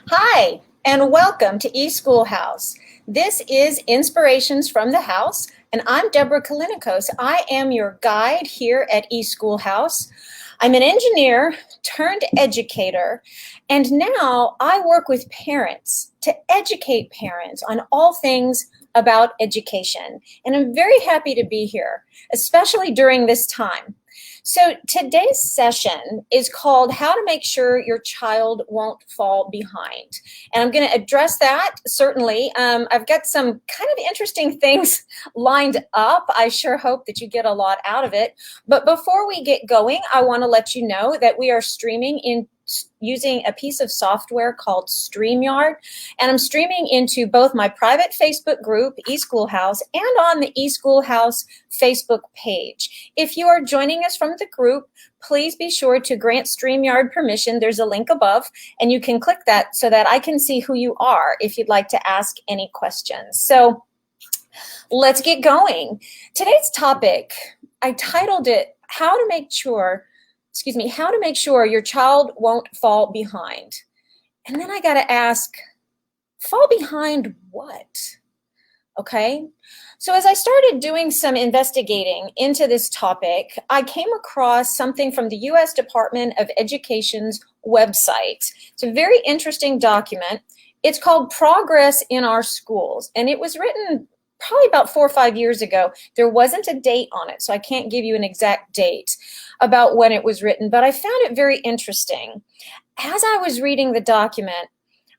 Hi, and welcome to E-Schoolhouse. This is Inspirations from the House, and I'm Deborah Kalinikos. I am your guide here at E-Schoolhouse. I'm an engineer turned educator, and now I work with parents to educate parents on all things about education. And I'm very happy to be here, especially during this time. So today's session is called How to Make Sure Your Child Won't Fall Behind. And I'm going to address that, certainly. I've got some kind of interesting things lined up. I sure hope that you get a lot out of it. But before we get going, I want to let you know that we are streaming in using a piece of software called StreamYard, and I'm streaming into both my private Facebook group, E-Schoolhouse, and on the E-Schoolhouse Facebook page. If you are joining us from the group, please be sure to grant StreamYard permission. There's a link above, and you can click that so that I can see who you are if you'd like to ask any questions. So let's get going. Today's topic, I titled it, How to Make Sure your child won't fall behind. And then I got to ask, fall behind what? Okay. So as I started doing some investigating into this topic, I came across something from the U.S. Department of Education's website. It's a very interesting document. It's called Progress in Our Schools, and it was written probably about 4 or 5 years ago. There wasn't a date on it, so I can't give you an exact date about when it was written, but I found it very interesting. As I was reading the document,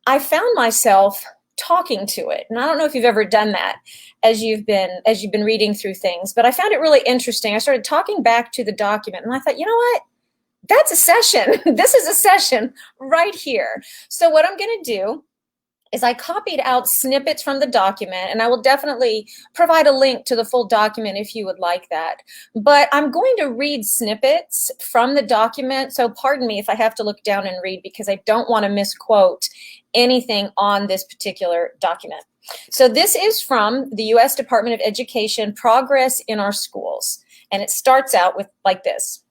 I found myself talking to it. And I don't know if you've ever done that as you've been reading through things, but I found it really interesting. I started talking back to the document, and I thought, you know what? That's a session. This is a session right here. So what I'm going to do is I copied out snippets from the document, and I will definitely provide a link to the full document if you would like that. But I'm going to read snippets from the document, so pardon me if I have to look down and read because I don't want to misquote anything on this particular document. So this is from the U.S. Department of Education, Progress in Our Schools, and it starts out with like this.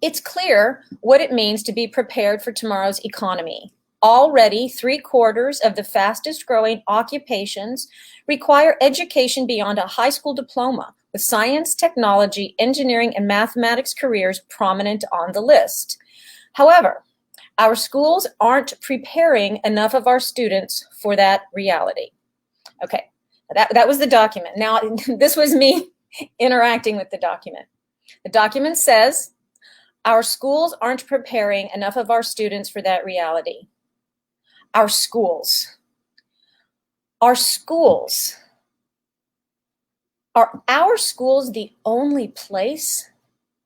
It's clear what it means to be prepared for tomorrow's economy. Already, 3/4 of the fastest growing occupations require education beyond a high school diploma, with science, technology, engineering, and mathematics careers prominent on the list. However, our schools aren't preparing enough of our students for that reality. Okay, that was the document. Now, this was me interacting with the document. The document says, our schools aren't preparing enough of our students for that reality. Our schools. Are our schools the only place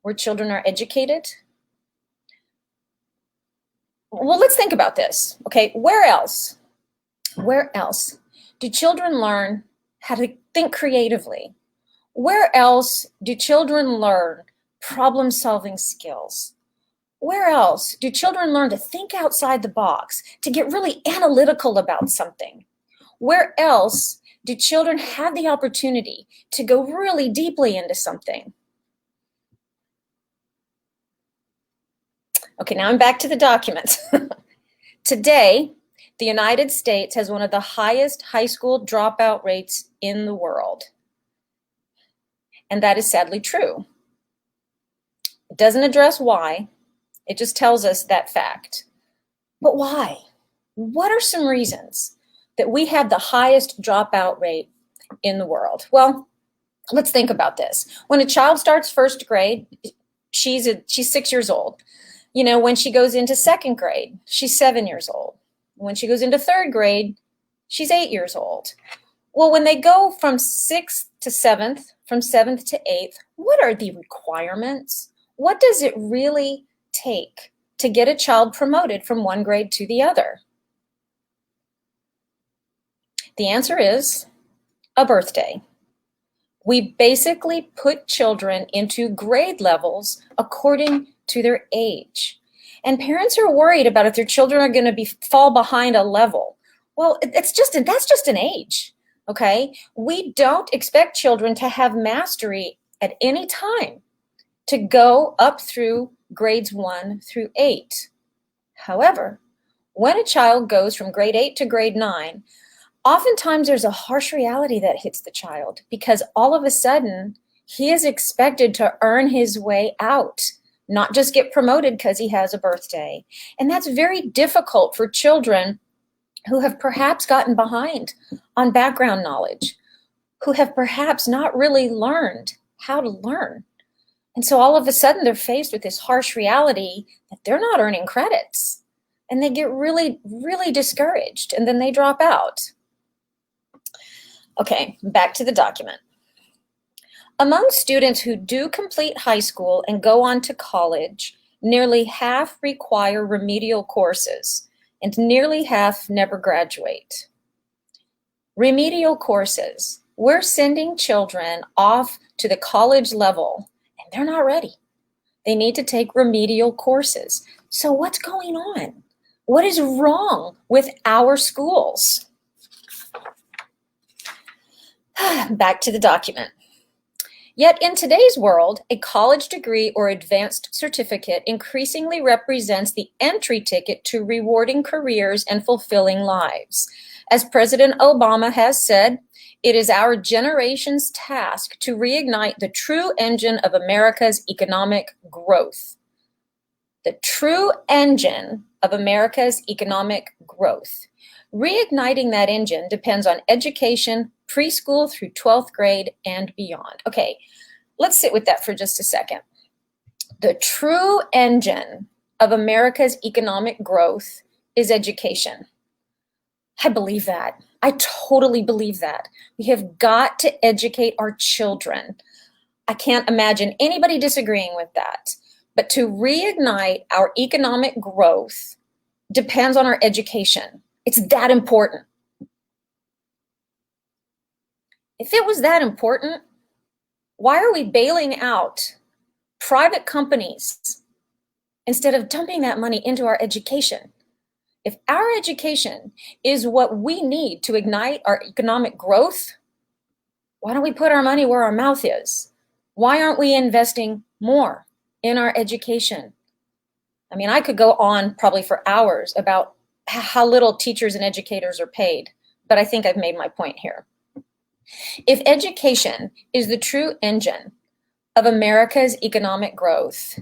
where children are educated? Well, let's think about this. Okay, where else do children learn how to think creatively? Where else do children learn problem-solving skills? Where else do children learn to think outside the box, to get really analytical about something? Where else do children have the opportunity to go really deeply into something? Okay, now I'm back to the document. Today, the United States has one of the highest high school dropout rates in the world. And that is sadly true. It doesn't address why. It just tells us that fact. But why? What are some reasons that we have the highest dropout rate in the world? Well, let's think about this. When a child starts first grade, she's 6 years old. You know, when she goes into second grade, she's 7 years old. When she goes into third grade, she's 8 years old. Well, when they go from 6th to 7th, from 7th to 8th, what are the requirements? What does it really take to get a child promoted from one grade to the other? The answer is a birthday. We basically put children into grade levels according to their age. And parents are worried about if their children are going to fall behind a level. Well, that's just an age, okay? We don't expect children to have mastery at any time to go up through grades 1 through 8. However, when a child goes from grade 8 to grade 9, oftentimes there's a harsh reality that hits the child because all of a sudden he is expected to earn his way out, not just get promoted because he has a birthday. And that's very difficult for children who have perhaps gotten behind on background knowledge, who have perhaps not really learned how to learn. And so all of a sudden they're faced with this harsh reality that they're not earning credits. And they get really, really discouraged, and then they drop out. Okay, back to the document. Among students who do complete high school and go on to college, nearly half require remedial courses, and nearly half never graduate. Remedial courses. We're sending children off to the college level, and they're not ready. They need to take remedial courses. So what's going on? What is wrong with our schools? Back to the document. Yet in today's world, a college degree or advanced certificate increasingly represents the entry ticket to rewarding careers and fulfilling lives. As President Obama has said, it is our generation's task to reignite the true engine of America's economic growth. The true engine of America's economic growth. Reigniting that engine depends on education, preschool through 12th grade and beyond. Okay, let's sit with that for just a second. The true engine of America's economic growth is education. I believe that. I totally believe that. We have got to educate our children. I can't imagine anybody disagreeing with that. But to reignite our economic growth depends on our education. It's that important. If it was that important, why are we bailing out private companies instead of dumping that money into our education? If our education is what we need to ignite our economic growth, why don't we put our money where our mouth is? Why aren't we investing more in our education? I mean, I could go on probably for hours about how little teachers and educators are paid, but I think I've made my point here. If education is the true engine of America's economic growth,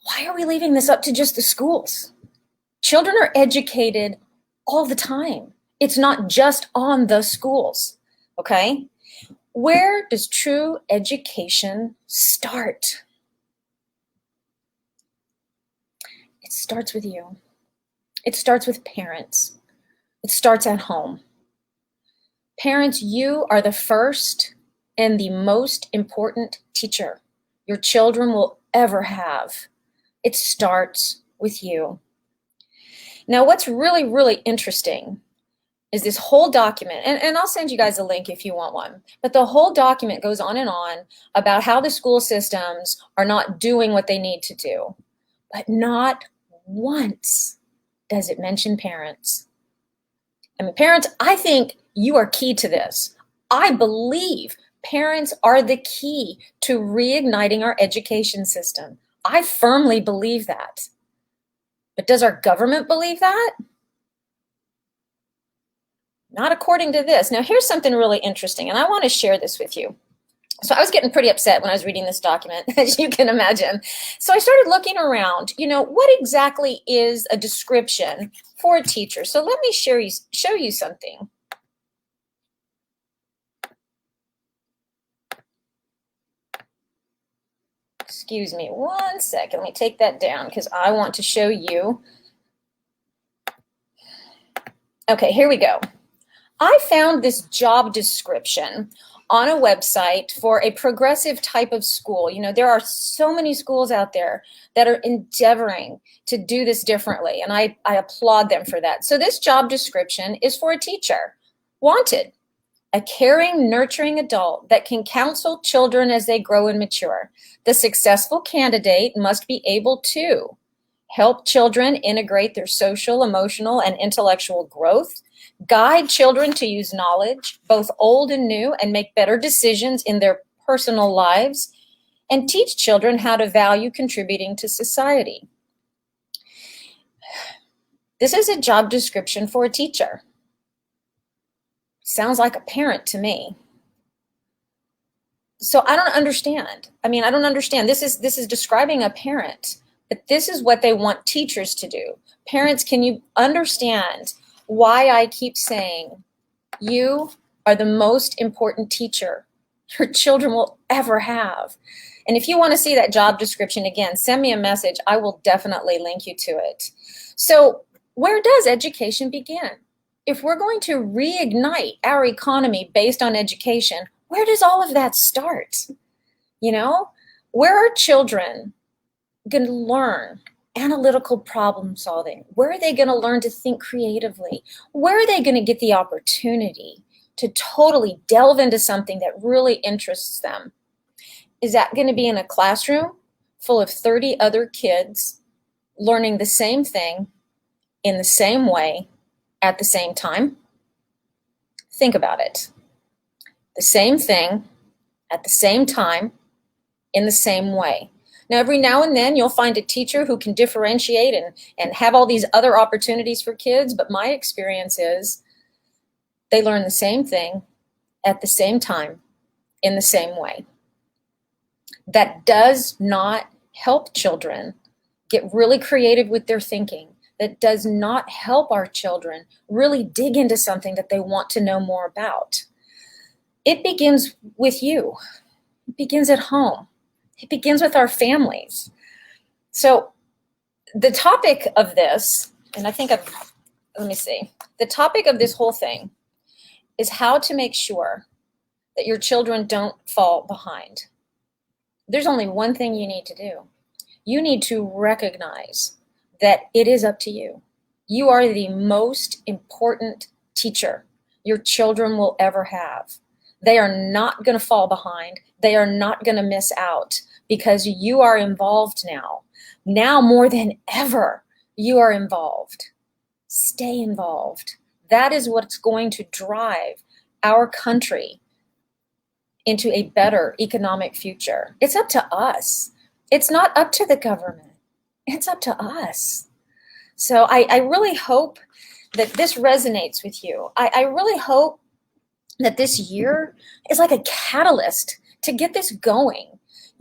why are we leaving this up to just the schools? Children are educated all the time. It's not just on the schools, okay? Where does true education start? It starts with you. It starts with parents. It starts at home. Parents, you are the first and the most important teacher your children will ever have. It starts with you. Now, what's really, really interesting is this whole document, and I'll send you guys a link if you want one, but the whole document goes on and on about how the school systems are not doing what they need to do. But not once does it mention parents. I mean, parents, I think you are key to this. I believe parents are the key to reigniting our education system. I firmly believe that. But does our government believe that? Not according to this. Now, here's something really interesting, and I want to share this with you. So I was getting pretty upset when I was reading this document, as you can imagine. So I started looking around, what exactly is a description for a teacher? So let me show you something. Excuse me 1 second. Let me take that down because I want to show you. Okay, here we go. I found this job description on a website for a progressive type of school. There are so many schools out there that are endeavoring to do this differently, and I applaud them for that. So this job description is for a teacher. Wanted, a caring, nurturing adult that can counsel children as they grow and mature. The successful candidate must be able to help children integrate their social, emotional, and intellectual growth, guide children to use knowledge, both old and new, and make better decisions in their personal lives, and teach children how to value contributing to society. This is a job description for a teacher. Sounds like a parent to me. So I don't understand. I don't understand. This is describing a parent, but this is what they want teachers to do. Parents, can you understand why I keep saying you are the most important teacher your children will ever have? And if you want to see that job description again, send me a message. I will definitely link you to it. So where does education begin? If we're going to reignite our economy based on education, where does all of that start? Where are children going to learn analytical problem solving? Where are they going to learn to think creatively? Where are they going to get the opportunity to totally delve into something that really interests them? Is that going to be in a classroom full of 30 other kids learning the same thing in the same way at the same time? Think about it. The same thing at the same time in the same way. Now, every now and then you'll find a teacher who can differentiate and have all these other opportunities for kids, but my experience is they learn the same thing at the same time in the same way. That does not help children get really creative with their thinking. That does not help our children really dig into something that they want to know more about. It begins with you. It begins at home. It begins with our families. So the topic of this, and I think the topic of this whole thing is how to make sure that your children don't fall behind. There's only one thing you need to do. You need to recognize that it is up to you. You are the most important teacher your children will ever have. They are not going to fall behind. They are not going to miss out because you are involved now. Now more than ever, you are involved. Stay involved. That is what's going to drive our country into a better economic future. It's up to us. It's not up to the government. It's up to us. So I really hope that this resonates with you. I really hope that this year is like a catalyst to get this going.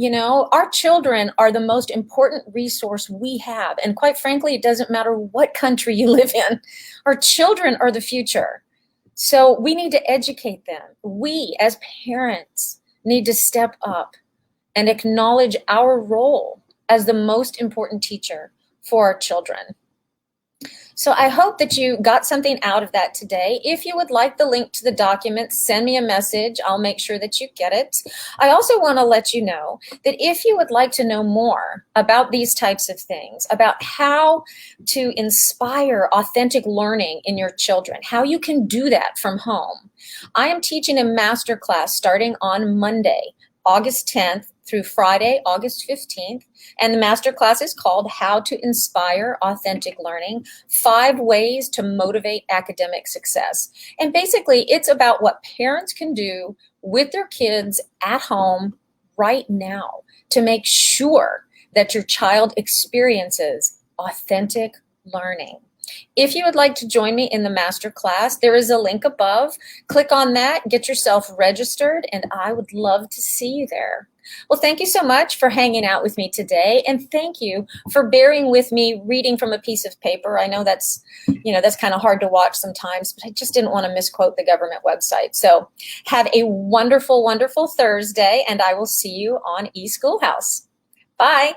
Our children are the most important resource we have. And quite frankly, it doesn't matter what country you live in. Our children are the future. So we need to educate them. We, as parents, need to step up and acknowledge our role as the most important teacher for our children. So I hope that you got something out of that today. If you would like the link to the document, send me a message. I'll make sure that you get it. I also want to let you know that if you would like to know more about these types of things, about how to inspire authentic learning in your children, how you can do that from home, I am teaching a masterclass starting on Monday, August 10th through Friday, August 15th. And the masterclass is called How to Inspire Authentic Learning, 5 Ways to Motivate Academic Success. And basically, it's about what parents can do with their kids at home right now to make sure that your child experiences authentic learning. If you would like to join me in the masterclass, there is a link above. Click on that, get yourself registered, and I would love to see you there. Well, thank you so much for hanging out with me today, and thank you for bearing with me reading from a piece of paper. I know that's kind of hard to watch sometimes, but I just didn't want to misquote the government website. So have a wonderful, wonderful Thursday, and I will see you on E-Schoolhouse. Bye.